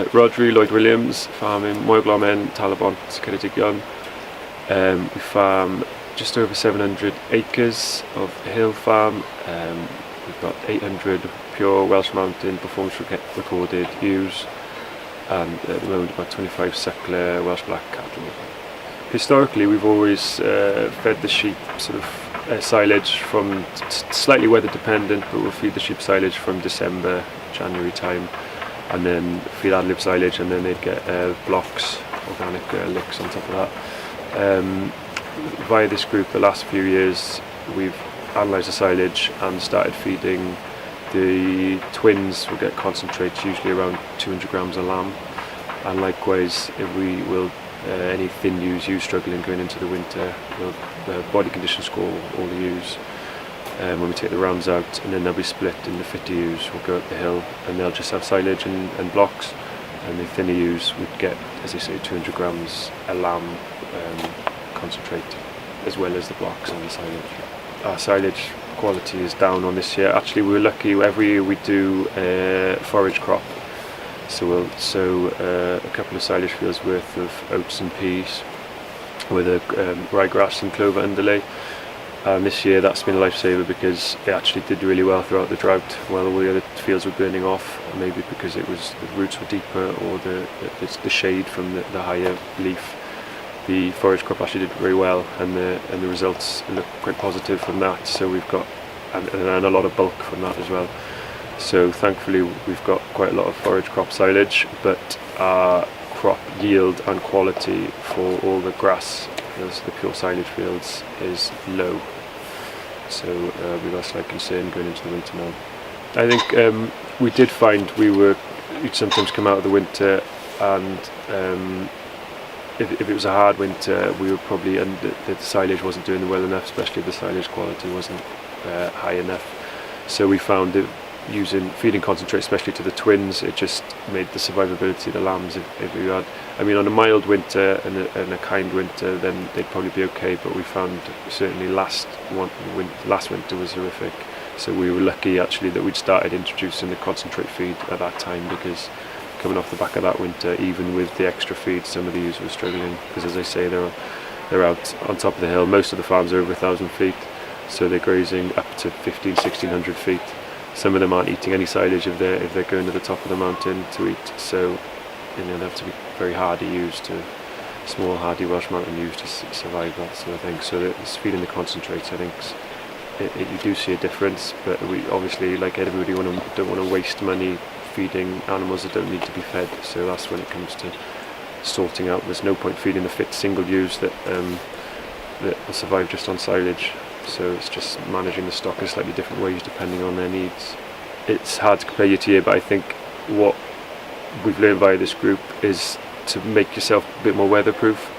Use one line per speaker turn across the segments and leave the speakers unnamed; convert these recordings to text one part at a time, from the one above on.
Rhodri Lloyd-Williams, farming Moeglomen, Talabont, Ceredigion. We farm just over 700 acres of a hill farm. We've got 800 pure Welsh Mountain performance recorded ewes, and at the moment about 25 suckler Welsh Black cattle. Historically, we've always fed the sheep sort of silage from, slightly weather dependent, but we'll feed the sheep silage from December, January time, and then feed ad lib silage, and then they'd get blocks, organic licks on top of that. Via this group, the last few years, we've analysed the silage and started feeding the twins. We'll get concentrates, usually around 200 grams of lamb, and likewise, if we will any thin ewes struggling going into the winter, we'll body condition score all the ewes when we take the rams out, and then they'll be split in the fitter ewes. We'll go up the hill and they'll just have silage and blocks, and the thinner ewes would get, as I say, 200 grams of lamb concentrate, as well as the blocks and the silage. Our silage quality is down on this year. Actually, we were lucky, every year we do a forage crop. So we'll sow a couple of silage fields worth of oats and peas with a ryegrass and clover underlay. And this year that's been a lifesaver because it actually did really well throughout the drought while all the other fields were burning off, maybe because it was the roots were deeper or the shade from the higher leaf. The forage crop actually did very well, and the results look quite positive from that. So we've got and a lot of bulk from that as well. So thankfully we've got quite a lot of forage crop silage, but our crop yield and quality for all the grass, the pure silage fields, is low. So we've got a slight concern going into the winter now. I think we did find we'd sometimes come out of the winter, and if it was a hard winter, we were probably, and the silage wasn't doing well enough, especially if the silage quality wasn't high enough. So we found that feeding concentrate, especially to the twins, it just made the survivability of the lambs. If we had, on a mild winter and a kind winter, then they'd probably be okay. But we found certainly last winter was horrific. So we were lucky actually that we'd started introducing the concentrate feed at that time, because coming off the back of that winter, even with the extra feed, some of the ewes were struggling, because as I say, they're out on top of the hill. Most of the farms are over 1,000 feet, so they're grazing up to 1,500-1,600 feet. Some of them aren't eating any silage if they're going to the top of the mountain to eat. So they have to be very hardy ewes, small hardy Welsh mountain ewes to survive that sort of thing. So it's feeding the concentrates, I think, you do see a difference. But we obviously, like everybody, don't want to waste money feeding animals that don't need to be fed. So that's when it comes to sorting out. There's no point feeding the fit single ewes that will survive just on silage. So it's just managing the stock in slightly different ways depending on their needs. It's hard to compare year to year, but I think what we've learned via this group is to make yourself a bit more weatherproof.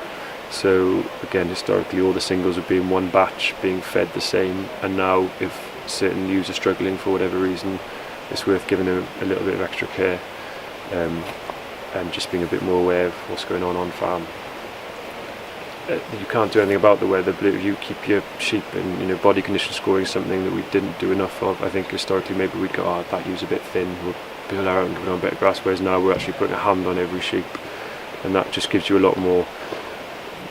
So again, historically all the singles would be in one batch being fed the same, and now if certain ewes are struggling for whatever reason, it's worth giving them a little bit of extra care, and just being a bit more aware of what's going on farm. You can't do anything about the weather, but if you keep your sheep in body condition scoring, something that we didn't do enough of. I think historically maybe we'd go, that ewes a bit thin, we'll pull her out and give her on better grass, whereas now we're actually putting a hand on every sheep, and that just gives you a lot more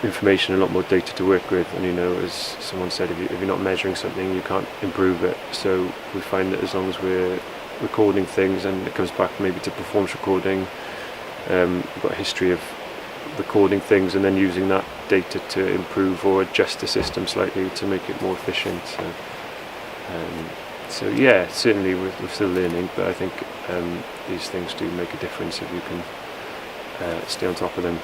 information, a lot more data to work with. And as someone said, if you're not measuring something, you can't improve it. So we find that as long as we're recording things, and it comes back maybe to performance recording, we've got a history of recording things and then using that data to improve or adjust the system slightly to make it more efficient. So yeah, certainly we're still learning, but I think these things do make a difference if you can stay on top of them.